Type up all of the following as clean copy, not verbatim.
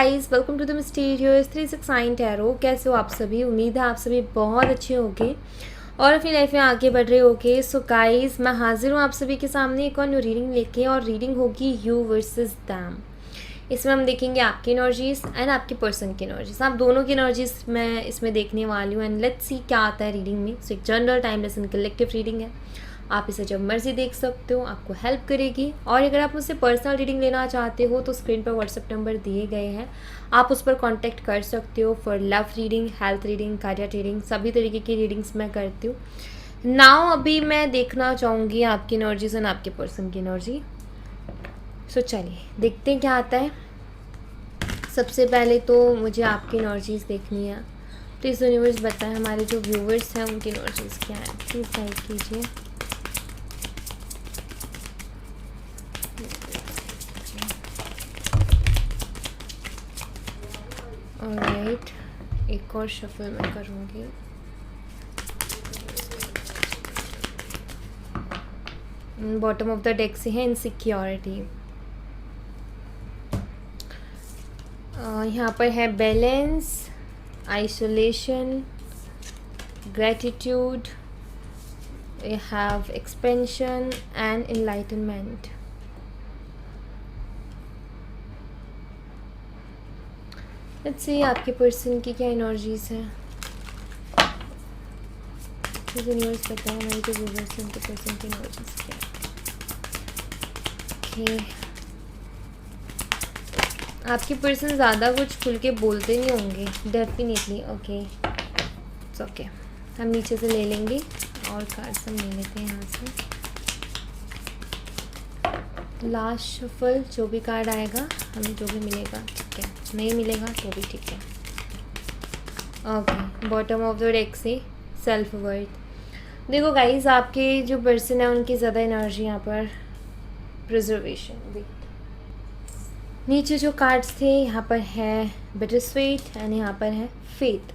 Guys, welcome to the mysterious 369 tarot. कैसे हो आप सभी? उम्मीद है आप सभी बहुत अच्छे होंगे और अपनी लाइफ में आगे बढ़ रहे होगे। सो गाइस, मैं हाजिर हूँ आप सभी के सामने एक और न्यू रीडिंग लेके, और रीडिंग होगी यू वर्सेस दैम। इसमें हम देखेंगे आपकी एनर्जीज एंड आपके पर्सन की एनर्जीज, आप दोनों की एनर्जीज मैं इसमें देखने वाली हूँ। एंड लेट्स सी क्या आता है रीडिंग में। सो एक general timeless and collective reading है, आप इसे जब मर्जी देख सकते हो, आपको हेल्प करेगी। और अगर आप मुझसे पर्सनल रीडिंग लेना चाहते हो तो स्क्रीन पर व्हाट्सएप नंबर दिए गए हैं, आप उस पर कांटेक्ट कर सकते हो for love reading, health reading, career reading, सभी तरीके की रीडिंग्स मैं करती हूँ। नाउ अभी मैं देखना चाहूँगी आपकी एनर्जीज एंड आपके पर्सन की एनर्जी। सो चलिए देखते हैं क्या आता है। सबसे पहले तो मुझे आपकी एनर्जीज देखनी है। प्लीज़ यूनिवर्स बताएं हमारे जो व्यूवर्स हैं उनकी एनर्जीज क्या है, प्लीज़ गाइड कीजिए। ऑलराइट, एक और शफल मैं करूँगी। बॉटम ऑफ द डेक से है इनसिक्योरिटी। यहाँ पर है balance, isolation, gratitude, we have expansion and enlightenment. Let's see आपके पर्सन की क्या एनर्जीज हैं। यूनिवर्स बताएं हमारी जो व्यूअर्स हैं उनके पर्सन की एनर्जीज क्या है। ओके, आपके पर्सन ज़्यादा कुछ खुल के बोलते नहीं होंगे डेफिनेटली। ओके, ओके, हम नीचे से ले लेंगे और कार्ड्स हम ले लेते हैं यहाँ से। लास्ट शफल, जो भी कार्ड आएगा हमें जो भी मिलेगा ठीक है, नहीं मिलेगा तो भी ठीक है। Okay, bottom of the deck से सेल्फ वर्थ। देखो गाइस, आपके जो पर्सन है उनकी ज़्यादा एनर्जी यहाँ पर प्रिजर्वेशन। नीचे जो कार्ड्स थे यहाँ पर है बिटर स्वीट एंड यहाँ पर है फेथ।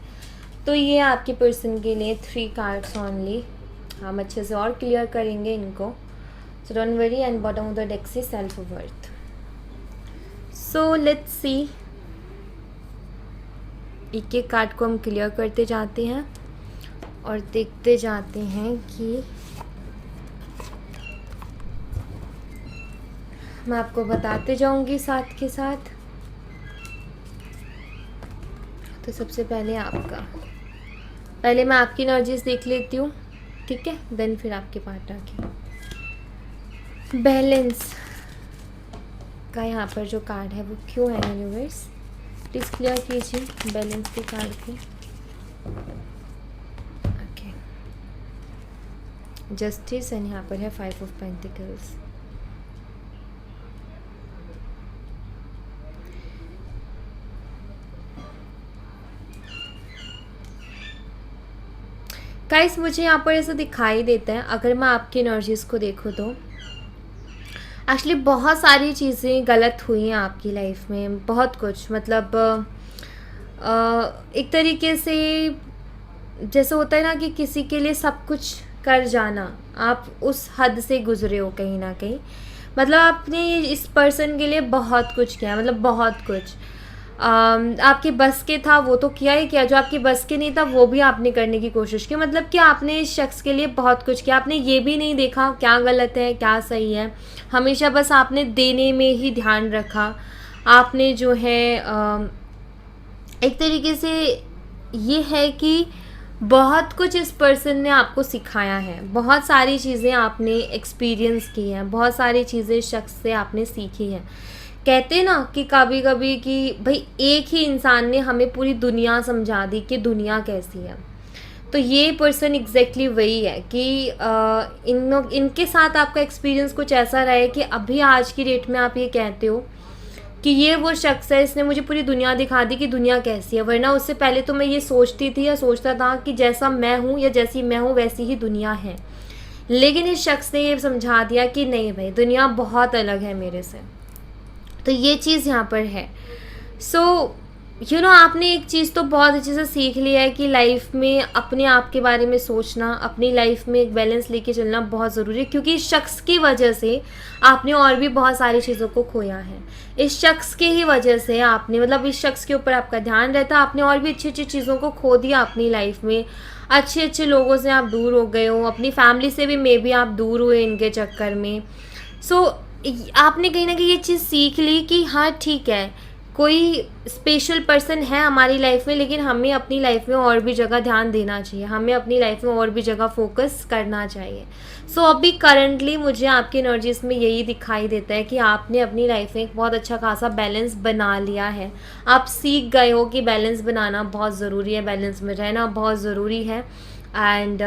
तो ये आपके पर्सन के लिए 3 कार्ड्स ओनली। हम अच्छे से और क्लियर करेंगे इनको, so don't worry. And bottom of the deck से self worth. So let's see, एक एक कार्ड को हम क्लियर करते जाते हैं और देखते जाते हैं कि मैं आपको बताते जाऊंगी साथ के साथ। तो सबसे पहले आपका, पहले मैं आपकी एनर्जीज देख लेती हूँ, ठीक है, देन फिर आपके पार्टनर की। बैलेंस का यहाँ पर जो कार्ड है वो क्यों है यूनिवर्स, प्लीज़ क्लियर कीजिए बैलेंस के कार्ड के। ओके, जस्टिस एंड यहाँ पर है 5 ऑफ पेंटिकल्स। गाइस, मुझे यहाँ पर ऐसा दिखाई देता है, अगर मैं आपकी एनर्जीज़ को देखूँ तो एक्चुअली बहुत सारी चीज़ें गलत हुई हैं आपकी लाइफ में, बहुत कुछ। मतलब एक तरीके से जैसे होता है ना कि किसी के लिए सब कुछ कर जाना, आप उस हद से गुजरे हो कहीं ना कहीं। मतलब आपने इस पर्सन के लिए बहुत कुछ किया, मतलब बहुत कुछ आपके बस के था वो तो किया ही किया, जो आपके बस के नहीं था वो भी आपने करने की कोशिश की। मतलब कि आपने इस शख्स के लिए बहुत कुछ किया, आपने ये भी नहीं देखा क्या गलत है क्या सही है, हमेशा बस आपने देने में ही ध्यान रखा। आपने जो है एक तरीके से ये है कि बहुत कुछ इस पर्सन ने आपको सिखाया है, बहुत सारी चीज़ें आपने एक्सपीरियंस की हैं, बहुत सारी चीज़ें इस शख्स से आपने सीखी हैं। कहते हैं ना कि कभी कभी कि भाई एक ही इंसान ने हमें पूरी दुनिया समझा दी कि दुनिया कैसी है। तो ये पर्सन एग्जैक्टली वही है कि इनके साथ आपका एक्सपीरियंस कुछ ऐसा रहा है कि अभी आज की डेट में आप ये कहते हो कि ये वो शख्स है, इसने मुझे पूरी दुनिया दिखा दी कि दुनिया कैसी है। वरना उससे पहले तो मैं ये सोचती थी या सोचता था कि जैसा मैं हूँ या जैसी मैं हूँ वैसी ही दुनिया है। लेकिन इस शख्स ने ये समझा दिया कि नहीं भाई, दुनिया बहुत अलग है मेरे से। तो ये चीज़ यहाँ पर है। सो आपने एक चीज़ तो बहुत अच्छे से सीख लिया है कि लाइफ में अपने आप के बारे में सोचना, अपनी लाइफ में एक बैलेंस लेके चलना बहुत ज़रूरी है, क्योंकि इस शख्स की वजह से आपने और भी बहुत सारी चीज़ों को खोया है। इस शख्स की ही वजह से आपने, मतलब इस शख्स के ऊपर आपका ध्यान रहता, आपने और भी अच्छी अच्छी चीज़ों को खो दिया अपनी लाइफ में। अच्छे अच्छे लोगों से आप दूर हो गए हो, अपनी फैमिली से भी मे बी आप दूर हुए इनके चक्कर में। सो आपने कहीं ना कहीं ये चीज़ सीख ली कि हाँ ठीक है, कोई स्पेशल पर्सन है हमारी लाइफ में, लेकिन हमें अपनी लाइफ में और भी जगह ध्यान देना चाहिए, हमें अपनी लाइफ में और भी जगह फोकस करना चाहिए। सो अभी करंटली मुझे आपकी एनर्जीज में यही दिखाई देता है कि आपने अपनी लाइफ में एक बहुत अच्छा खासा बैलेंस बना लिया है। आप सीख गए हो कि बैलेंस बनाना बहुत ज़रूरी है, बैलेंस में रहना बहुत ज़रूरी है। एंड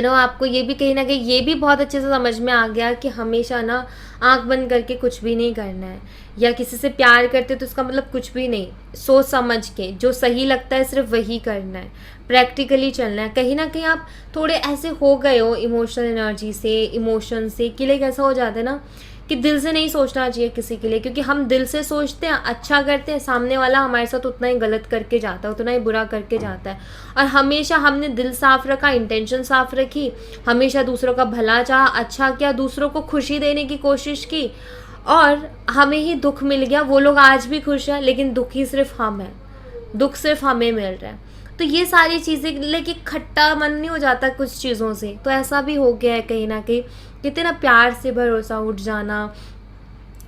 आपको ये भी कहीं ना कहीं ये भी बहुत अच्छे से समझ में आ गया कि हमेशा ना आंख बंद करके कुछ भी नहीं करना है, या किसी से प्यार करते तो उसका मतलब कुछ भी नहीं, सोच समझ के जो सही लगता है सिर्फ वही करना है, प्रैक्टिकली चलना है। कहीं ना कहीं आप थोड़े ऐसे हो गए हो इमोशनल एनर्जी से, इमोशन से, कि लाइक ऐसा हो जाता है ना कि दिल से नहीं सोचना चाहिए किसी के लिए, क्योंकि हम दिल से सोचते हैं, अच्छा करते हैं, सामने वाला हमारे साथ उतना ही गलत करके जाता है, उतना ही बुरा करके जाता है। और हमेशा हमने दिल साफ रखा, इंटेंशन साफ रखी, हमेशा दूसरों का भला चाहा, अच्छा किया, दूसरों को खुशी देने की कोशिश की, और हमें ही दुख मिल गया। वो लोग आज भी खुश हैं, लेकिन दुखी सिर्फ हम हैं, दुख सिर्फ हमें मिल रहा है। तो ये सारी चीज़ें लेकिन खट्टा मन नहीं हो जाता कुछ चीज़ों से, तो ऐसा भी हो गया है कहीं ना कहीं। कितना प्यार से भरोसा उठ जाना,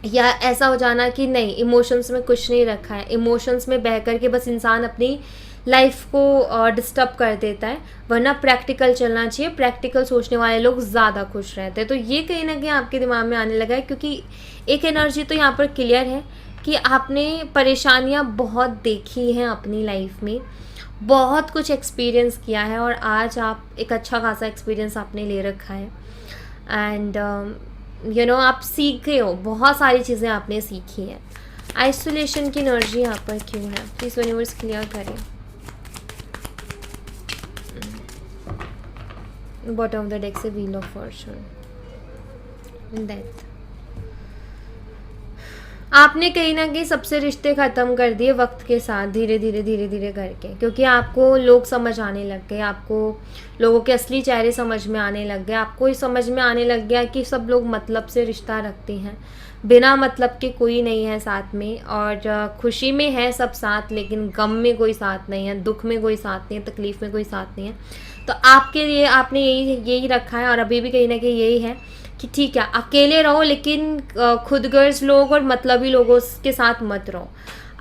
या ऐसा हो जाना कि नहीं, इमोशंस में कुछ नहीं रखा है, इमोशंस में बह कर के बस इंसान अपनी लाइफ को डिस्टर्ब कर देता है। वरना प्रैक्टिकल चलना चाहिए, प्रैक्टिकल सोचने वाले लोग ज़्यादा खुश रहते हैं। तो ये कहीं ना कहीं आपके दिमाग में आने लगा है, क्योंकि एक एनर्जी तो यहाँ पर क्लियर है कि आपने परेशानियाँ बहुत देखी हैं अपनी लाइफ में, बहुत कुछ एक्सपीरियंस किया है, और आज आप एक अच्छा खासा एक्सपीरियंस आपने ले रखा है। एंड आप सीख गए हो, बहुत सारी चीज़ें आपने सीखी हैं। आइसोलेशन की एनर्जी यहाँ पर क्यों है, प्लीज़ यूनिवर्स क्लियर करें। बॉटम ऑफ द डेक से व्हील ऑफ फॉर्चून, डेथ। आपने कहीं ना कहीं सबसे रिश्ते ख़त्म कर दिए वक्त के साथ, धीरे धीरे धीरे धीरे करके, क्योंकि आपको लोग समझ आने लग गए, आपको लोगों के असली चेहरे समझ में आने लग गए, आपको ये समझ में आने लग गया कि सब लोग मतलब से रिश्ता रखते हैं, बिना मतलब के कोई नहीं है साथ में। और खुशी में है सब साथ, लेकिन गम में कोई साथ नहीं है, दुख में कोई साथ नहीं है, तकलीफ़ में कोई साथ नहीं है। तो आपके लिए आपने यही रखा है, और अभी भी कहीं ना कहीं यही है कि ठीक है, अकेले रहो, लेकिन खुदगर्ज लोग और मतलबी लोगों के साथ मत रहो।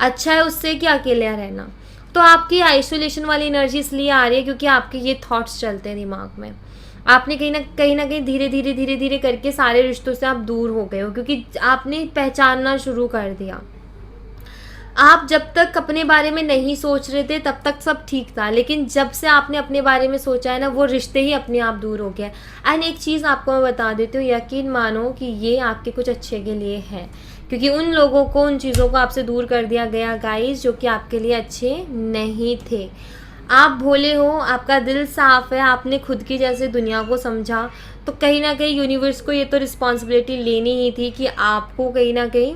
अच्छा है उससे कि अकेले रहना। तो आपकी आइसोलेशन वाली एनर्जी इसलिए आ रही है क्योंकि आपके ये थॉट्स चलते हैं दिमाग में। आपने कहीं ना कहीं धीरे धीरे धीरे धीरे करके सारे रिश्तों से आप दूर हो गए हो, क्योंकि आपने पहचानना शुरू कर दिया। आप जब तक अपने बारे में नहीं सोच रहे थे तब तक सब ठीक था, लेकिन जब से आपने अपने बारे में सोचा है ना, वो रिश्ते ही अपने आप दूर हो गए। एंड एक चीज़ आपको मैं बता देती हूँ, यकीन मानो कि ये आपके कुछ अच्छे के लिए है, क्योंकि उन लोगों को, उन चीज़ों को आपसे दूर कर दिया गया गाइस, जो कि आपके लिए अच्छे नहीं थे। आप भोले हो, आपका दिल साफ़ है, आपने खुद की जैसे दुनिया को समझा, तो कहीं ना कहीं यूनिवर्स को ये तो रिस्पॉन्सिबिलिटी लेनी ही थी कि आपको कहीं ना कहीं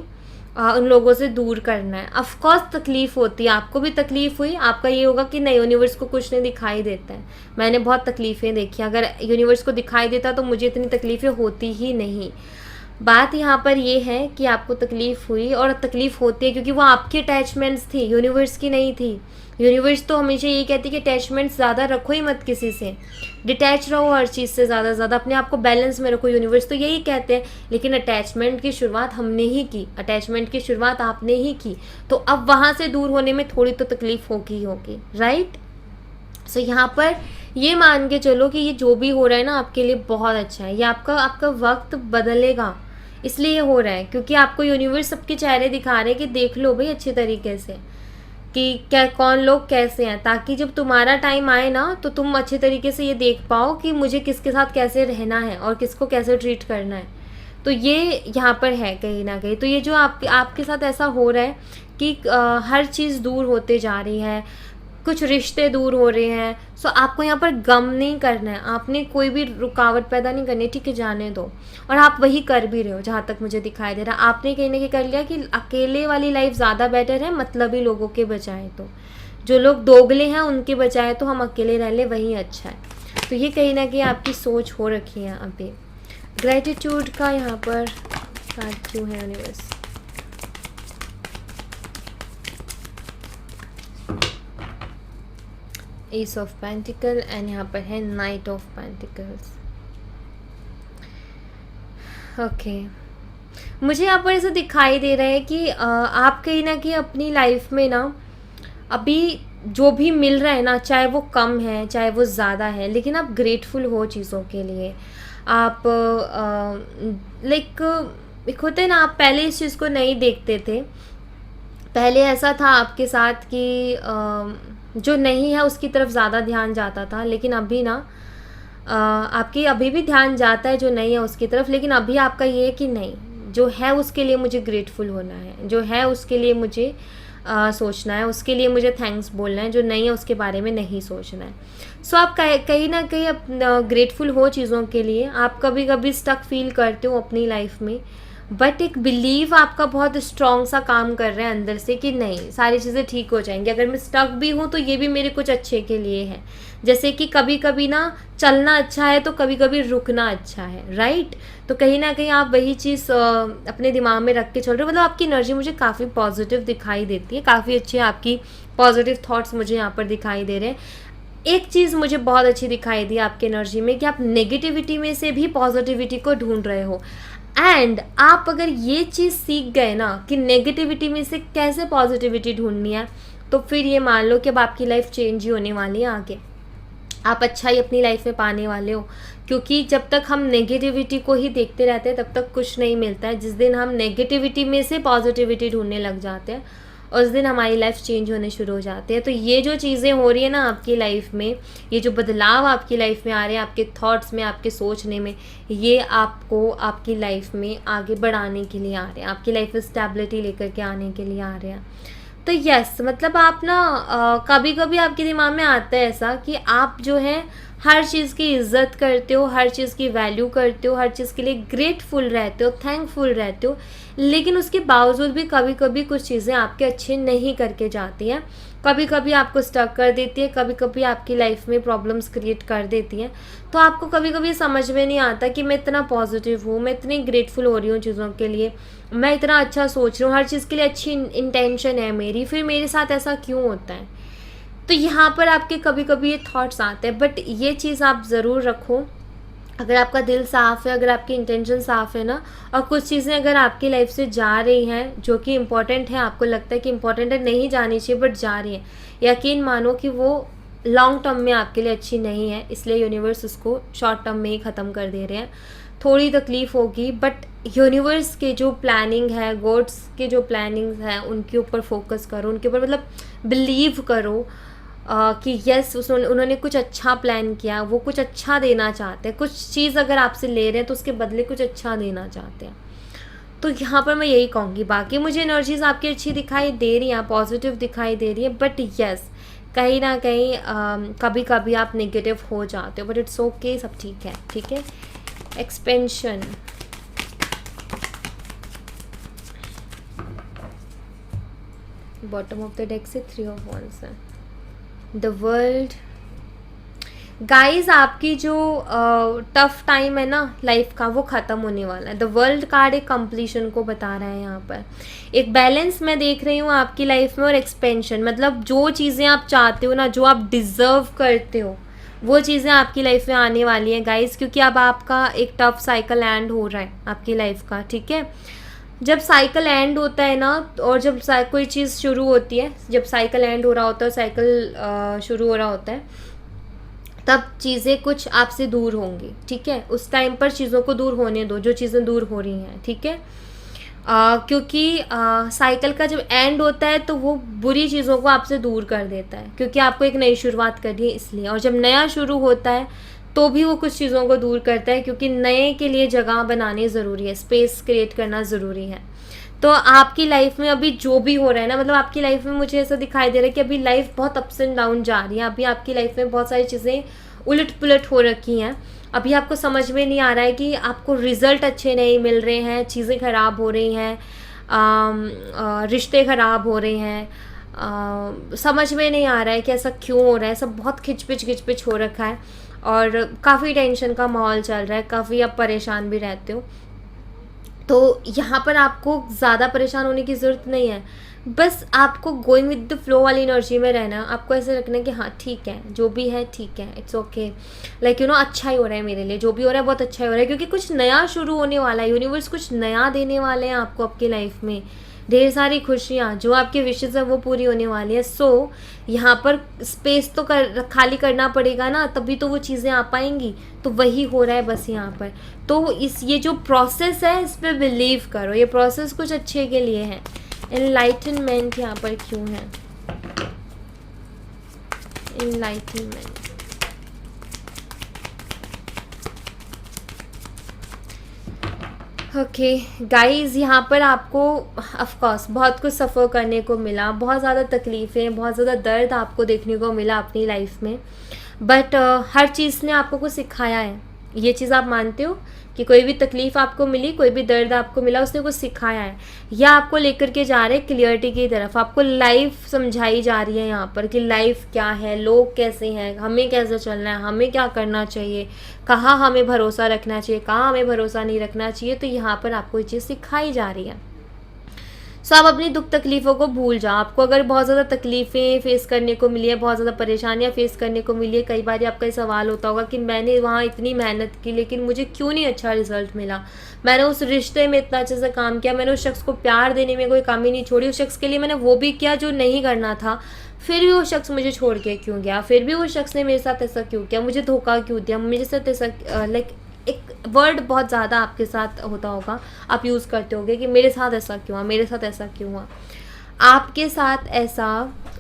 उन लोगों से दूर करना है। ऑफ कोर्स तकलीफ़ होती है, आपको भी तकलीफ़ हुई, आपका ये होगा कि नहीं, यूनिवर्स को कुछ नहीं दिखाई देता है। मैंने बहुत तकलीफ़ें देखी, अगर यूनिवर्स को दिखाई देता तो मुझे इतनी तकलीफ़ें होती ही नहीं। बात यहाँ पर ये है कि आपको तकलीफ़ हुई, और तकलीफ़ होती है क्योंकि वो आपकी अटैचमेंट्स थी, यूनिवर्स की नहीं थी। यूनिवर्स तो हमेशा ये कहती है कि अटैचमेंट्स ज़्यादा रखो ही मत किसी से, डिटैच रहो हर चीज़ से, ज़्यादा अपने आप को बैलेंस में रखो, यूनिवर्स तो यही कहते हैं। लेकिन अटैचमेंट की शुरुआत हमने ही की, अटैचमेंट की शुरुआत आपने ही की, तो अब वहाँ से दूर होने में थोड़ी तो तकलीफ़ होगी, राइट। सो यहाँ पर ये मान के चलो कि ये जो भी हो रहा है ना आपके लिए बहुत अच्छा है, ये आपका वक्त बदलेगा, इसलिए हो रहा है क्योंकि आपको यूनिवर्स सबके चेहरे दिखा रहे हैं कि देख लो भाई अच्छे तरीके से कि क्या कौन लोग कैसे हैं, ताकि जब तुम्हारा टाइम आए ना तो तुम अच्छे तरीके से ये देख पाओ कि मुझे किसके साथ कैसे रहना है और किसको कैसे ट्रीट करना है। तो ये यहाँ पर है कहीं ना कहीं। तो ये जो आपके साथ ऐसा हो रहा है कि हर चीज़ दूर होते जा रही है, कुछ रिश्ते दूर हो रहे हैं। सो आपको यहाँ पर गम नहीं करना है, आपने कोई भी रुकावट पैदा नहीं करनी, ठीक है जाने दो। और आप वही कर भी रहे हो जहाँ तक मुझे दिखाई दे रहा है। आपने कहीं ना कहीं कर लिया कि अकेले वाली लाइफ ज़्यादा बेटर है मतलबी लोगों के बजाय। तो जो लोग दोगले हैं उनके बजाय तो हम अकेले रह लें, वही अच्छा है। तो ये कहीं ना कहीं आपकी सोच हो रखी है अभी। ग्रेटिट्यूड का यहाँ पर कार्ड क्यों है universe? S of pentacle and यहाँ पर है नाइट ऑफ पेंटिकल्स। ओके, मुझे यहाँ पर ऐसा दिखाई दे रहा है कि आप कहीं ना कहीं अपनी लाइफ में ना अभी जो भी मिल रहा है ना, चाहे वो कम है चाहे वो ज़्यादा है, लेकिन आप ग्रेटफुल हो चीज़ों के लिए। आप लाइक एक होता है ना, आप पहले इस चीज़ को नहीं देखते थे। पहले ऐसा था आपके साथ कि जो नहीं है उसकी तरफ ज़्यादा ध्यान जाता था, लेकिन अभी ना आपकी अभी भी ध्यान जाता है जो नहीं है उसकी तरफ, लेकिन अभी आपका ये है कि नहीं, जो है उसके लिए मुझे ग्रेटफुल होना है, जो है उसके लिए मुझे सोचना है, उसके लिए मुझे थैंक्स बोलना है, जो नहीं है उसके बारे में नहीं सोचना है। सो आप कहीं ना कहीं ग्रेटफुल हो चीज़ों के लिए। आप कभी कभी स्टक फील करते हो अपनी लाइफ में, बट एक बिलीव आपका बहुत स्ट्रॉन्ग सा काम कर रहा है अंदर से कि नहीं सारी चीज़ें ठीक हो जाएंगी। अगर मैं स्टक भी हूँ तो ये भी मेरे कुछ अच्छे के लिए है। जैसे कि कभी कभी ना चलना अच्छा है तो कभी कभी रुकना अच्छा है, राइट? तो कहीं ना कहीं आप वही चीज़ अपने दिमाग में रख के चल रहे हो। मतलब आपकी एनर्जी मुझे काफ़ी पॉजिटिव दिखाई देती है, काफ़ी अच्छी आपकी पॉजिटिव थॉट्स मुझे यहाँ पर दिखाई दे रहे हैं। एक चीज़ मुझे बहुत अच्छी दिखाई दी आपकी एनर्जी में कि आप नेगेटिविटी में से भी पॉजिटिविटी को ढूंढ रहे हो। एंड आप अगर ये चीज़ सीख गए ना कि नेगेटिविटी में से कैसे पॉजिटिविटी ढूंढनी है, तो फिर ये मान लो कि अब आपकी लाइफ चेंज ही होने वाली है आगे। आप अच्छा ही अपनी लाइफ में पाने वाले हो, क्योंकि जब तक हम नेगेटिविटी को ही देखते रहते हैं तब तक कुछ नहीं मिलता है। जिस दिन हम नेगेटिविटी में से पॉजिटिविटी ढूंढने लग जाते हैं उस दिन हमारी लाइफ चेंज होने शुरू हो जाते हैं। तो ये जो चीज़ें हो रही है ना आपकी लाइफ में, ये जो बदलाव आपकी लाइफ में आ रहे हैं, आपके थॉट्स में, आपके सोचने में, ये आपको आपकी लाइफ में आगे बढ़ाने के लिए आ रहे हैं, आपकी लाइफ में स्टेबिलिटी लेकर के आने के लिए आ रहे हैं। तो यस, मतलब आप ना कभी कभी आपके दिमाग में आता है ऐसा कि आप जो है हर चीज़ की इज्जत करते हो, हर चीज़ की वैल्यू करते हो, हर चीज़ के लिए ग्रेटफुल रहते हो, थैंकफुल रहते हो, लेकिन उसके बावजूद भी कभी कभी कुछ चीज़ें आपके अच्छे नहीं करके जाती हैं। कभी कभी आपको स्टक कर देती है, कभी कभी आपकी लाइफ में प्रॉब्लम्स क्रिएट कर देती हैं। तो आपको कभी कभी समझ में नहीं आता कि मैं इतना पॉजिटिव हूँ, मैं इतनी ग्रेटफुल हो रही हूँ चीज़ों के लिए, मैं इतना अच्छा सोच रही हूँ, हर चीज़ के लिए अच्छी इंटेंशन है मेरी, फिर मेरे साथ ऐसा क्यों होता है? तो यहाँ पर आपके कभी कभी ये थॉट्स आते हैं। बट ये चीज़ आप ज़रूर रखो, अगर आपका दिल साफ़ है, अगर आपकी इंटेंशन साफ़ है ना, और कुछ चीज़ें अगर आपकी लाइफ से जा रही हैं जो कि इम्पॉर्टेंट है, आपको लगता है कि इम्पॉर्टेंट है, नहीं जानी चाहिए बट जा रही है, यकीन मानो कि वो लॉन्ग टर्म में आपके लिए अच्छी नहीं है, इसलिए यूनिवर्स उसको शॉर्ट टर्म में ही ख़त्म कर दे रहे हैं। थोड़ी तकलीफ़ होगी बट यूनिवर्स के जो प्लानिंग है, गॉड्स के जो प्लानिंग्स हैं उनके ऊपर फोकस करो, उनके ऊपर मतलब बिलीव करो कि यस उन्होंने कुछ अच्छा प्लान किया, वो कुछ अच्छा देना चाहते हैं, कुछ चीज़ अगर आपसे ले रहे हैं तो उसके बदले कुछ अच्छा देना चाहते हैं। तो यहाँ पर मैं यही कहूँगी। बाकी मुझे एनर्जीज आपकी अच्छी दिखाई दे रही हैं, पॉजिटिव दिखाई दे रही है, बट यस कहीं ना कहीं कभी कभी आप नेगेटिव हो जाते हो, बट इट्स ओके, सब ठीक है, ठीक है। Expansion, bottom of the deck से 3 ऑफ वांड्स है, द वर्ल्ड। गाइज आपकी जो टफ टाइम है ना लाइफ का वो ख़त्म होने वाला है। द वर्ल्ड कार्ड एक कंप्लीशन को बता रहा है, यहाँ पर एक बैलेंस मैं देख रही हूँ आपकी लाइफ में, और एक्सपेंशन मतलब जो चीज़ें आप चाहते हो ना, जो आप डिज़र्व करते हो, वो चीज़ें आपकी लाइफ में आने वाली हैं गाइज, क्योंकि अब आपका एक टफ साइकिल एंड हो रहा है आपकी लाइफ का, ठीक है। जब साइकिल एंड होता है ना, और जब कोई चीज़ शुरू होती है, जब साइकिल एंड हो रहा होता है, साइकिल शुरू हो रहा होता है, तब चीज़ें कुछ आपसे दूर होंगी, ठीक है। उस टाइम पर चीज़ों को दूर होने दो, जो चीज़ें दूर हो रही हैं, ठीक है। क्योंकि साइकिल का जब एंड होता है तो वो बुरी चीज़ों को आपसे दूर कर देता है, क्योंकि आपको एक नई शुरुआत करनी है इसलिए। और जब नया शुरू होता है तो भी वो कुछ चीज़ों को दूर करता है, क्योंकि नए के लिए जगह बनानी ज़रूरी है, स्पेस क्रिएट करना ज़रूरी है। तो आपकी लाइफ में अभी जो भी हो रहा है ना, मतलब आपकी लाइफ में मुझे ऐसा दिखाई दे रहा है कि अभी लाइफ बहुत अप्स एंड डाउन जा रही है। अभी आपकी लाइफ में बहुत सारी चीज़ें उलट पुलट हो रखी हैं। अभी आपको समझ में नहीं आ रहा है कि आपको रिजल्ट अच्छे नहीं मिल रहे हैं, चीज़ें ख़राब हो रही हैं, रिश्ते ख़राब हो रहे हैं, समझ में नहीं आ रहा है कि ऐसा क्यों हो रहा है। सब बहुत खिचपिच हो रखा है और काफ़ी टेंशन का माहौल चल रहा है, काफ़ी आप परेशान भी रहते हो। तो यहाँ पर आपको ज़्यादा परेशान होने की ज़रूरत नहीं है, बस आपको गोइंग विद द फ्लो वाली एनर्जी में रहना। आपको ऐसे रखना है कि हाँ ठीक है, जो भी है ठीक है, it's okay, like you know अच्छा ही हो रहा है मेरे लिए, जो भी हो रहा है बहुत अच्छा ही हो रहा है, क्योंकि कुछ नया शुरू होने वाला है। यूनिवर्स कुछ नया देने वाले हैं आपको आपकी लाइफ में, ढेर सारी खुशियाँ, जो आपके विशेज़ है वो पूरी होने वाली है। सो यहाँ पर स्पेस तो खाली करना पड़ेगा ना, तभी तो वो चीज़ें आ पाएंगी। तो वही हो रहा है बस यहाँ पर। तो ये जो प्रोसेस है, इस पर बिलीव करो, ये प्रोसेस कुछ अच्छे के लिए है। एनलाइटनमेंट यहाँ पर क्यों है? एनलाइटनमेंट, ओके गाइज़, यहाँ पर आपको ऑफ कोर्स बहुत कुछ सफ़र करने को मिला, बहुत ज़्यादा तकलीफ़ें, बहुत ज़्यादा दर्द आपको देखने को मिला अपनी लाइफ में, बट हर चीज़ ने आपको कुछ सिखाया है। ये चीज़ आप मानते हो कि कोई भी तकलीफ़ आपको मिली, कोई भी दर्द आपको मिला, उसने कुछ सिखाया है, या आपको लेकर के जा रहे हैं क्लियरिटी की तरफ। आपको लाइफ समझाई जा रही है यहाँ पर कि लाइफ क्या है, लोग कैसे हैं, हमें कैसे चलना है, हमें क्या करना चाहिए, कहाँ हमें भरोसा रखना चाहिए, कहाँ हमें भरोसा नहीं रखना चाहिए। तो यहाँ पर आपको ये चीज़ सिखाई जा रही है। सो आप अपनी दुख तकलीफ़ों को भूल जाओ। आपको अगर बहुत ज़्यादा तकलीफ़ें फेस करने को मिली है, बहुत ज़्यादा परेशानियाँ फेस करने को मिली है, कई बार आपका ये सवाल होता होगा कि मैंने वहाँ इतनी मेहनत की लेकिन मुझे क्यों नहीं अच्छा रिजल्ट मिला, मैंने उस रिश्ते में इतना अच्छे से काम किया, मैंने उस शख्स को प्यार देने में कोई कमी नहीं छोड़ी, उस शख्स के लिए मैंने वो भी किया जो नहीं करना था, फिर भी वो शख्स मुझे छोड़ के क्यों गया, फिर भी वो शख्स ने मेरे साथ ऐसा क्यों किया, मुझे धोखा क्यों दिया, मेरे साथ ऐसा लाइक एक वर्ड बहुत ज़्यादा आपके साथ होता होगा, आप यूज़ करते होगे कि मेरे साथ ऐसा क्यों हुआ, मेरे साथ ऐसा क्यों हुआ। आपके साथ ऐसा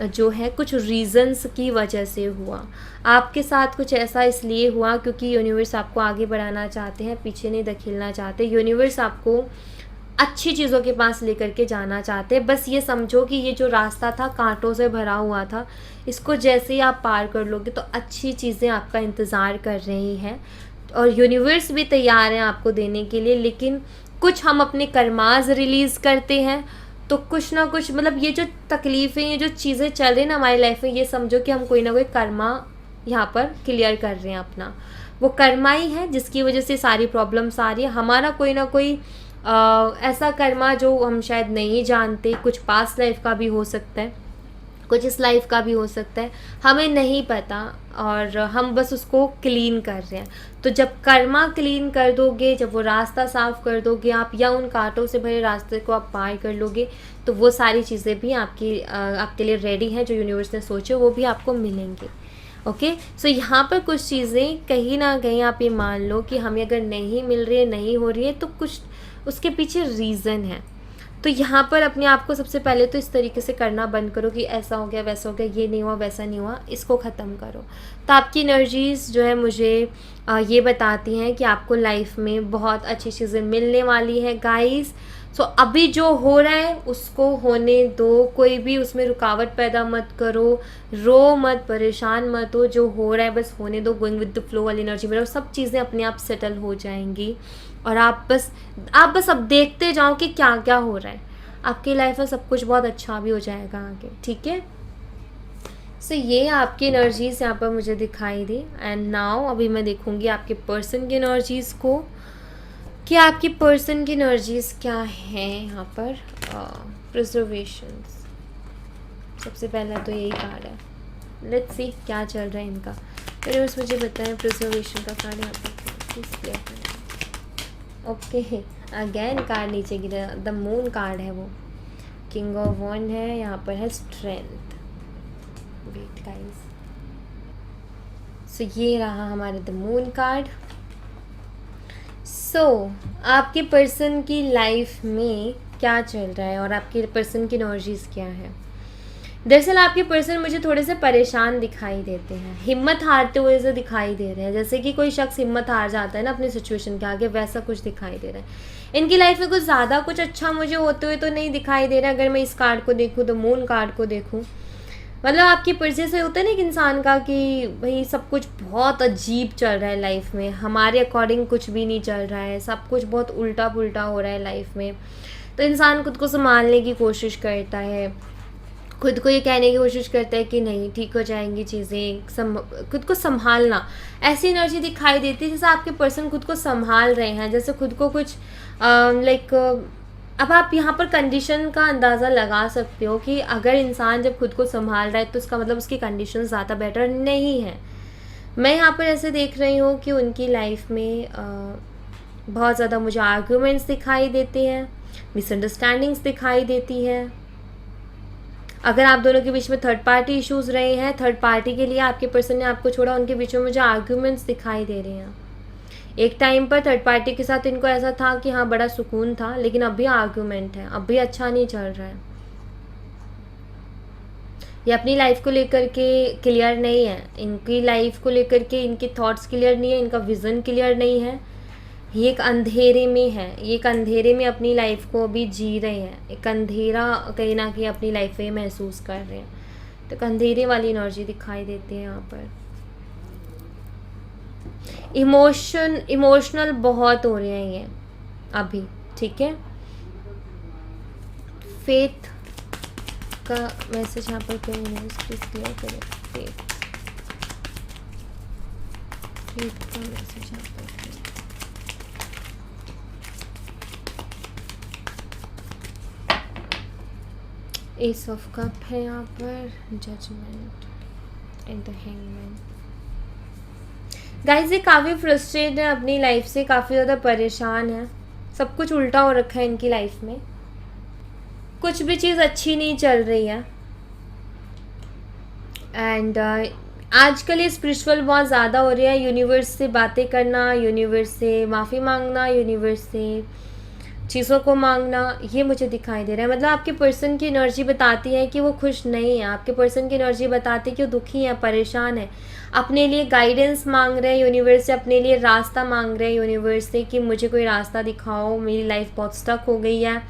जो है कुछ रीज़न्स की वजह से हुआ। आपके साथ कुछ ऐसा इसलिए हुआ क्योंकि यूनिवर्स आपको आगे बढ़ाना चाहते हैं, पीछे नहीं धकेलना चाहते। यूनिवर्स आपको अच्छी चीज़ों के पास लेकर के जाना चाहते हैं। बस ये समझो कि ये जो रास्ता था कांटों से भरा हुआ था, इसको जैसे ही आप पार कर लोगे तो अच्छी चीज़ें आपका इंतज़ार कर रही हैं और यूनिवर्स भी तैयार है आपको देने के लिए। लेकिन कुछ हम अपने कर्माज रिलीज़ करते हैं, तो कुछ ना कुछ, मतलब ये जो तकलीफ़ें, ये जो चीज़ें चल रही हैं ना हमारी लाइफ में, ये समझो कि हम कोई ना कोई कर्मा यहाँ पर क्लियर कर रहे हैं अपना। वो कर्मा ही है जिसकी वजह से सारी प्रॉब्लम्स आ रही है। हमारा कोई ना कोई ऐसा कर्मा जो हम शायद नहीं जानते, कुछ पास्ट लाइफ का भी हो सकता है, कुछ इस लाइफ का भी हो सकता है, हमें नहीं पता, और हम बस उसको क्लीन कर रहे हैं। तो जब कर्मा क्लीन कर दोगे, जब वो रास्ता साफ़ कर दोगे आप, या उन कांटों से भरे रास्ते को आप पार कर लोगे, तो वो सारी चीज़ें भी आपके लिए रेडी हैं, जो यूनिवर्स ने सोचे वो भी आपको मिलेंगे। ओके, सो यहाँ पर कुछ चीज़ें कहीं ना कहीं आप ये मान लो कि हमें अगर नहीं मिल रही है, नहीं हो रही है, तो कुछ उसके पीछे रीज़न है। तो यहाँ पर अपने आप को सबसे पहले तो इस तरीके से करना बंद करो कि ऐसा हो गया, वैसा हो गया, ये नहीं हुआ, वैसा नहीं हुआ, इसको ख़त्म करो। तो आपकी एनर्जीज़ जो है मुझे ये बताती हैं कि आपको लाइफ में बहुत अच्छी चीज़ें मिलने वाली है गाइस। सो अभी जो हो रहा है उसको होने दो, कोई भी उसमें रुकावट पैदा मत करो, रो मत, परेशान मत हो। जो हो रहा है बस होने दो, गोइंग विद द फ्लो वाली एनर्जी में रहो, सब चीज़ें अपने आप सेटल हो जाएंगी। और आप बस अब देखते जाओ कि क्या क्या हो रहा है आपकी लाइफ में, सब कुछ बहुत अच्छा भी हो जाएगा आगे, ठीक है। सो ये आपकी एनर्जीज़ यहाँ पर मुझे दिखाई दी। एंड नाउ अभी मैं देखूँगी आपके पर्सन की एनर्जीज़ को कि आपकी पर्सन की एनर्जीज़ क्या हैं यहाँ पर। प्रिजर्वेशंस, सबसे पहला तो यही कार्ड है। लेट्स सी क्या चल रहा है इनका। फिर बस मुझे बताएं प्रिजर्वेशन का कार्ड यहाँ पर प्लीज़ क्लियर करें। ओके, अगेन कार्ड नीचे गिरा, द मून कार्ड है वो, किंग ऑफ वॉन्ड है, यहाँ पर है स्ट्रेंथ। वेट गाइस, सो ये रहा हमारे द मून कार्ड। सो आपके पर्सन की लाइफ में क्या चल रहा है और आपके पर्सन की एनर्जीज़ क्या है। दरअसल आपके पर्सन मुझे थोड़े से परेशान दिखाई देते हैं, हिम्मत हारते हुए से दिखाई दे रहे हैं, जैसे कि कोई शख्स हिम्मत हार जाता है ना अपनी सिचुएशन के आगे, वैसा कुछ दिखाई दे रहा है। इनकी लाइफ में कुछ ज़्यादा कुछ अच्छा मुझे होते हुए तो नहीं दिखाई दे रहा है। अगर मैं इस कार्ड को देखूँ तो मून कार्ड को देखूँ, मतलब आपकी पर्चे से होता है ना एक इंसान का कि भाई सब कुछ बहुत अजीब चल रहा है लाइफ में, हमारे अकॉर्डिंग कुछ भी नहीं चल रहा है, सब कुछ बहुत उल्टा पुल्टा हो रहा है लाइफ में। तो इंसान खुद को संभालने की कोशिश करता है, खुद को ये कहने की कोशिश करता है कि नहीं ठीक हो जाएंगी चीज़ें, खुद को संभालना, ऐसी एनर्जी दिखाई देती है जैसे आपके पर्सन खुद को संभाल रहे हैं, जैसे खुद को कुछ लाइक अब आप यहाँ पर कंडीशन का अंदाज़ा लगा सकते हो कि अगर इंसान जब खुद को संभाल रहा है तो उसका मतलब उसकी कंडीशन ज़्यादा बेटर नहीं है। मैं यहाँ पर ऐसे देख रही हूँ कि उनकी लाइफ में बहुत ज़्यादा मुझे आर्ग्यूमेंट्स दिखाई देते हैं, मिसअंडरस्टैंडिंग्स दिखाई देती है। अगर आप दोनों के बीच में थर्ड पार्टी इश्यूज़ रहे हैं, थर्ड पार्टी के लिए आपके पर्सन ने आपको छोड़ा, उनके बीच में मुझे आर्ग्यूमेंट्स दिखाई दे रहे हैं। एक टाइम पर थर्ड पार्टी के साथ इनको ऐसा था कि हाँ बड़ा सुकून था, लेकिन अब भी आर्ग्यूमेंट है, अब भी अच्छा नहीं चल रहा है। ये अपनी लाइफ को लेकर के क्लियर नहीं है, इनकी लाइफ को लेकर के इनके थॉट्स क्लियर नहीं है, इनका विज़न क्लियर नहीं है। ये एक अंधेरे में है, ये एक अंधेरे में अपनी लाइफ को अभी जी रहे हैं, एक अंधेरा कहीं ना कहीं अपनी लाइफ में महसूस कर रहे हैं। तो एक अंधेरे वाली एनर्जी दिखाई देती है यहाँ पर। इमोशनल बहुत हो रहे हैं ये अभी, ठीक है। फेथ का मैसेज यहाँ पर क्यों प्लीज क्लियर करें। फेथ का मैसेज यहाँ पर एस ऑफ कप है यहाँ पर, judgement and the hangman. Guys ये काफ़ी फ्रस्ट्रेटेड है अपनी लाइफ से, काफ़ी ज़्यादा परेशान है, सब कुछ उल्टा हो रखा है इनकी लाइफ में, कुछ भी चीज़ अच्छी नहीं चल रही है। एंड आजकल ये स्पिरिचुअल बहुत ज़्यादा हो रही है, यूनिवर्स से बातें करना, यूनिवर्स से माफ़ी मांगना, यूनिवर्स से चीज़ों को मांगना, ये मुझे दिखाई दे रहा है। मतलब आपके पर्सन की एनर्जी बताती है कि वो खुश नहीं है, आपके पर्सन की एनर्जी बताती है कि वो दुखी है, परेशान है, अपने लिए गाइडेंस मांग रहे हैं यूनिवर्स से, अपने लिए रास्ता मांग रहे हैं यूनिवर्स से कि मुझे कोई रास्ता दिखाओ, मेरी लाइफ बहुत स्टक हो गई है,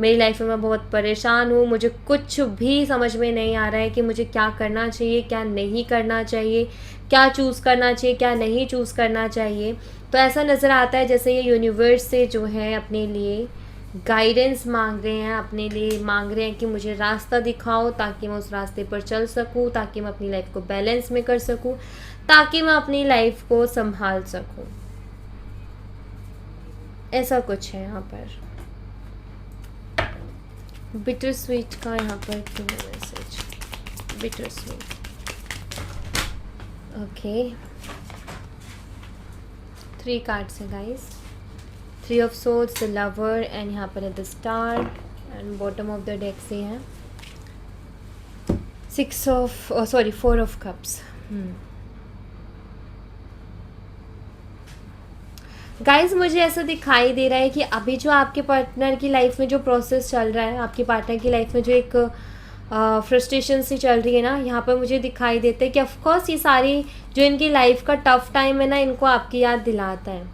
मेरी लाइफ में मैं बहुत परेशान हूँ, मुझे कुछ भी समझ में नहीं आ रहा है कि मुझे क्या करना चाहिए, क्या नहीं करना चाहिए, क्या चूज़ करना चाहिए, क्या नहीं चूज़ करना चाहिए। तो ऐसा नज़र आता है जैसे ये यूनिवर्स से जो है अपने लिए गाइडेंस मांग रहे हैं, अपने लिए मांग रहे हैं कि मुझे रास्ता दिखाओ ताकि मैं उस रास्ते पर चल सकूं, ताकि मैं अपनी लाइफ को बैलेंस में कर सकूं, ताकि मैं अपनी लाइफ को संभाल सकूं। ऐसा कुछ है यहाँ पर। बिटर स्वीट का यहाँ पर क्यों message, bitter sweet, okay. 3 cards है guys, 3 of swords, the lover, and यहाँ पर है the star, and bottom of the deck से है 4 ऑफ कप्स। गाइस मुझे ऐसा दिखाई दे रहा है कि अभी जो आपके पार्टनर की लाइफ में जो प्रोसेस चल रहा है, आपके पार्टनर की लाइफ में जो एक फ्रस्ट्रेशन सी चल रही है ना, यहाँ पर मुझे दिखाई देता है कि ऑफकोर्स ये सारी जो इनकी लाइफ का टफ टाइम है ना, इनको आपकी याद दिलाता है।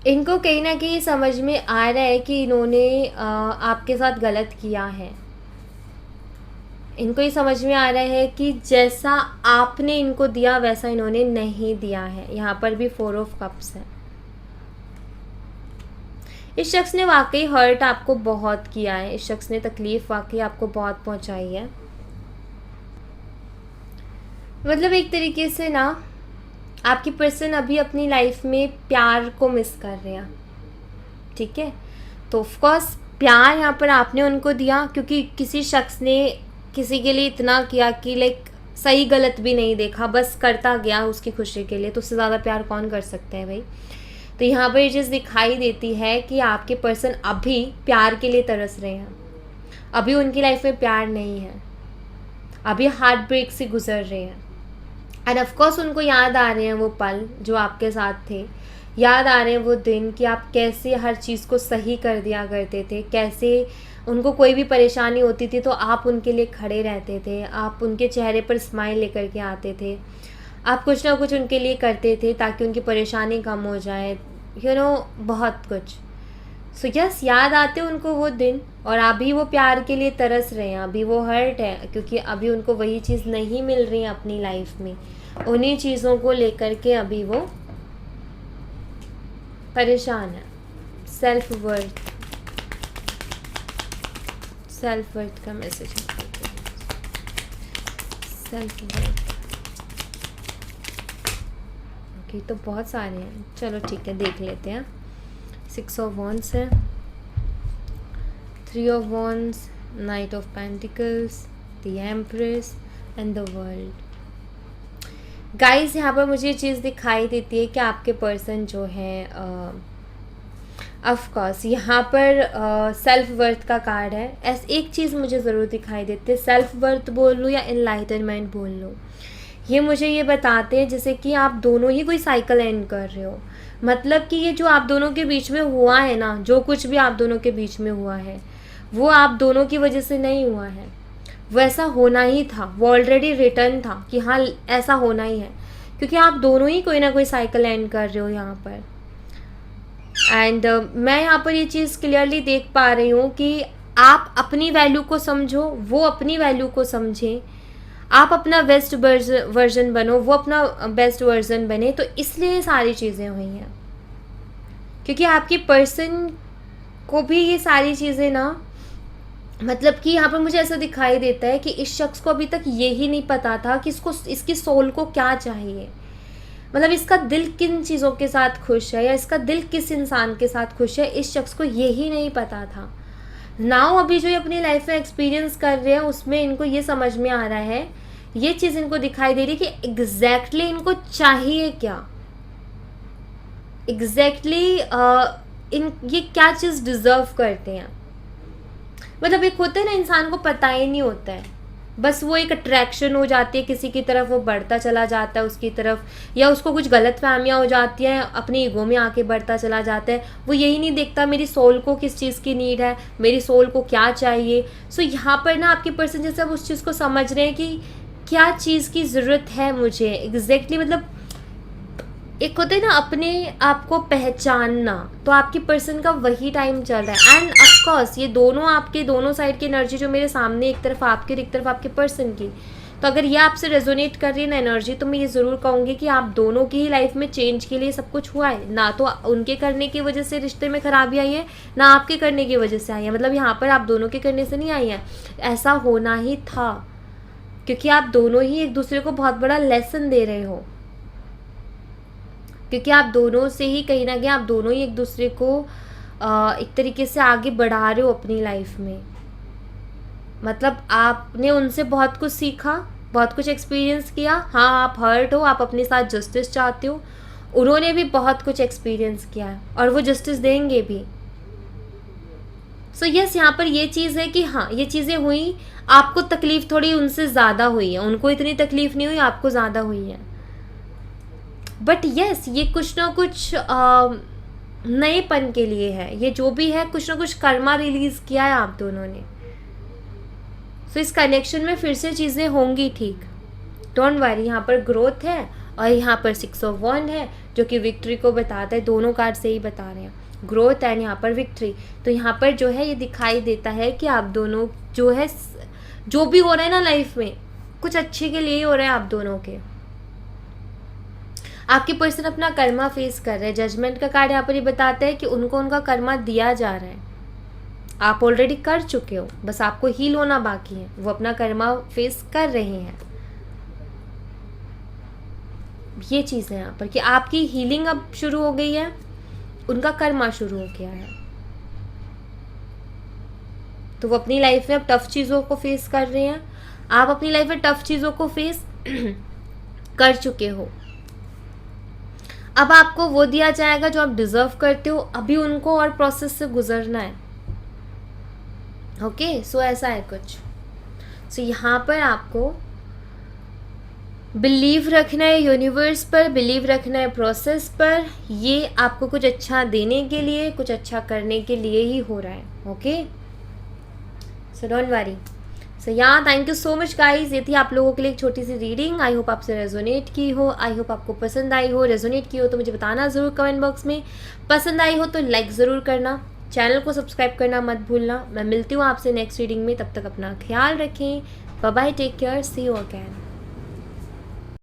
इनको कहीं ना कहीं समझ में आ रहा है कि इन्होंने आपके साथ गलत किया है। इनको ये समझ में आ रहा है कि जैसा आपने इनको दिया वैसा इन्होंने नहीं दिया है। यहाँ पर भी 4 ऑफ कप्स है। इस शख्स ने वाकई हर्ट आपको बहुत किया है, इस शख्स ने तकलीफ़ वाकई आपको बहुत पहुँचाई है। मतलब एक तरीके से ना आपकी पर्सन अभी अपनी लाइफ में प्यार को मिस कर रहे हैं, ठीक है। तो ऑफकोर्स प्यार यहाँ पर आपने उनको दिया, क्योंकि किसी शख्स ने किसी के लिए इतना किया कि लाइक सही गलत भी नहीं देखा, बस करता गया उसकी खुशी के लिए, तो उससे ज़्यादा प्यार कौन कर सकते हैं भाई। तो यहाँ पर ये चीज़ दिखाई देती है कि आपके पर्सन अभी प्यार के लिए तरस रहे हैं, अभी उनकी लाइफ में प्यार नहीं है, अभी हार्ट ब्रेक से गुजर रहे हैं। एंड ऑफकोर्स उनको याद आ रहे हैं वो पल जो आपके साथ थे, याद आ रहे हैं वो दिन कि आप कैसे हर चीज़ को सही कर दिया करते थे, कैसे उनको कोई भी परेशानी होती थी तो आप उनके लिए खड़े रहते थे, आप उनके चेहरे पर स्माइल लेकर के आते थे, आप कुछ ना कुछ उनके लिए करते थे ताकि उनकी परेशानी कम हो जाए, बहुत कुछ। सो यस, याद आते उनको वो दिन, और अभी वो प्यार के लिए तरस रहे हैं, अभी वो हर्ट है क्योंकि अभी उनको वही चीज़ नहीं मिल रही है अपनी लाइफ में। उन्हीं चीज़ों को लेकर के अभी वो परेशान है। सेल्फ वर्थ का मैसेज है। सेल्फ वर्थ, ओके, तो बहुत सारे हैं, चलो ठीक है, देख लेते हैं। 6 ऑफ वॉन्ड्स है, 3 of wands, night of pentacles, the empress and the world. Guys, यहाँ पर मुझे ये चीज़ दिखाई देती है कि आपके पर्सन जो है, ऑफ कोर्स यहाँ पर सेल्फ वर्थ का कार्ड है। एक चीज़ मुझे ज़रूर दिखाई देती है, सेल्फ वर्थ बोल लूँ या इनलाइटनमेंट बोल लूँ, ये मुझे ये बताते हैं जैसे कि आप दोनों ही कोई साइकिल एंड कर रहे हो। मतलब कि ये जो आप दोनों के बीच में हुआ है ना, जो कुछ भी आप दोनों के बीच में हुआ है वो आप दोनों की वजह से नहीं हुआ है, वो ऐसा होना ही था, वो ऑलरेडी रिटर्न था कि हाँ ऐसा होना ही है, क्योंकि आप दोनों ही कोई ना कोई साइकिल एंड कर रहे हो यहाँ पर। एंड मैं यहाँ पर ये चीज़ क्लियरली देख पा रही हूँ कि आप अपनी वैल्यू को समझो, वो अपनी वैल्यू को समझें, आप अपना बेस्ट वर्जन बनो, वो अपना बेस्ट वर्जन बने। तो इसलिए सारी चीज़ें हुई हैं, क्योंकि आपकी पर्सन को भी ये सारी चीज़ें ना, मतलब कि यहाँ पर मुझे ऐसा दिखाई देता है कि इस शख्स को अभी तक यही नहीं पता था कि इसकी सोल को क्या चाहिए, मतलब इसका दिल किन चीज़ों के साथ खुश है या इसका दिल किस इंसान के साथ खुश है, इस शख्स को यही नहीं पता था। नाउ अभी जो ये अपनी लाइफ में एक्सपीरियंस कर रहे हैं उसमें इनको ये समझ में आ रहा है, ये चीज़ इनको दिखाई दे रही है कि एग्जैक्टली इनको चाहिए क्या, एग्जैक्टली ये क्या चीज़ डिज़र्व करते हैं। मतलब एक होता है ना, इंसान को पता ही नहीं होता है, बस वो एक अट्रैक्शन हो जाती है किसी की तरफ, वो बढ़ता चला जाता है उसकी तरफ, या उसको कुछ गलत फहमियाँ हो जाती हैं, अपनी ईगो में आके बढ़ता चला जाता है। वो यही नहीं देखता मेरी सोल को किस चीज़ की नीड है, मेरी सोल को क्या चाहिए। सो यहाँ पर ना आपके पर्सन जैसे अब उस चीज़ को समझ रहे हैं कि क्या चीज़ की ज़रूरत है मुझे एग्जैक्टली। मतलब एक होता है ना अपने आप को पहचानना, तो आपकी पर्सन का वही टाइम चल रहा है। एंड ऑफकोर्स ये दोनों आपके दोनों साइड की एनर्जी जो मेरे सामने, एक तरफ आपकी और एक तरफ आपके पर्सन की, तो अगर ये आपसे रेजोनेट कर रही है ना एनर्जी, तो मैं ये ज़रूर कहूँगी कि आप दोनों की ही लाइफ में चेंज के लिए सब कुछ हुआ है। ना तो उनके करने की वजह से रिश्ते में खराबी आई है, ना आपके करने की वजह से आई है। मतलब यहाँ पर आप दोनों के करने से नहीं आई है, ऐसा होना ही था, क्योंकि आप दोनों ही एक दूसरे को बहुत बड़ा लेसन दे रहे हो, क्योंकि आप दोनों से ही कहीं ना कहीं आप दोनों ही एक दूसरे को एक तरीके से आगे बढ़ा रहे हो अपनी लाइफ में। मतलब आपने उनसे बहुत कुछ सीखा, बहुत कुछ एक्सपीरियंस किया। हाँ, आप हर्ट हो, आप अपने साथ जस्टिस चाहते हो, उन्होंने भी बहुत कुछ एक्सपीरियंस किया है और वो जस्टिस देंगे भी। सो यस, यहाँ पर ये चीज़ है कि हाँ ये चीज़ें हुई, आपको तकलीफ़ थोड़ी उनसे ज़्यादा हुई है, उनको इतनी तकलीफ़ नहीं हुई, आपको ज़्यादा हुई है। बट यस, ये कुछ ना कुछ नएपन के लिए है, ये जो भी है कुछ ना कुछ कर्मा रिलीज़ किया है आप दोनों ने। सो इस कनेक्शन में फिर से चीज़ें होंगी ठीक, डोंट वरी। यहाँ पर ग्रोथ है और यहाँ पर 6 ऑफ वॉन्ड है जो कि विक्ट्री को बताता है। दोनों कार्ड से ही बता रहे हैं, ग्रोथ एंड यहाँ पर विक्ट्री। तो यहाँ पर जो है ये दिखाई देता है कि आप दोनों जो है, जो भी हो रहा है ना लाइफ में, कुछ अच्छे के लिए ही हो रहा है आप दोनों के। आपके पर्सन अपना कर्मा फेस कर रहे हैं। जजमेंट का कार्ड यहाँ पर ये बताता है कि उनको उनका कर्मा दिया जा रहा है, आप ऑलरेडी कर चुके हो, बस आपको हील होना बाकी है। वो अपना कर्मा फेस कर रहे हैं, ये चीज़ है यहाँ पर कि आपकी हीलिंग अब शुरू हो गई है, उनका कर्मा शुरू हो गया है। तो वो अपनी लाइफ में अब टफ चीज़ों को फेस कर रहे हैं, आप अपनी लाइफ में टफ चीज़ों को फेस कर चुके हो। अब आपको वो दिया जाएगा जो आप डिज़र्व करते हो, अभी उनको और प्रोसेस से गुजरना है। ओके, सो ऐसा है कुछ। सो यहाँ पर आपको बिलीव रखना है यूनिवर्स पर, बिलीव रखना है प्रोसेस पर। ये आपको कुछ अच्छा देने के लिए, कुछ अच्छा करने के लिए ही हो रहा है। Okay, so don't worry. So yeah thank you so much guys, ये थी आप लोगों के लिए एक छोटी सी रीडिंग। आई होप आपसे रेजोनेट की हो, आई होप आपको पसंद आई हो। रेजोनेट की हो तो मुझे बताना ज़रूर कमेंट बॉक्स में, पसंद आई हो तो लाइक ज़रूर करना, चैनल को सब्सक्राइब करना मत भूलना। मैं मिलती हूँ आपसे नेक्स्ट रीडिंग में, तब तक अपना ख्याल रखें। Bye bye, take care, see you again.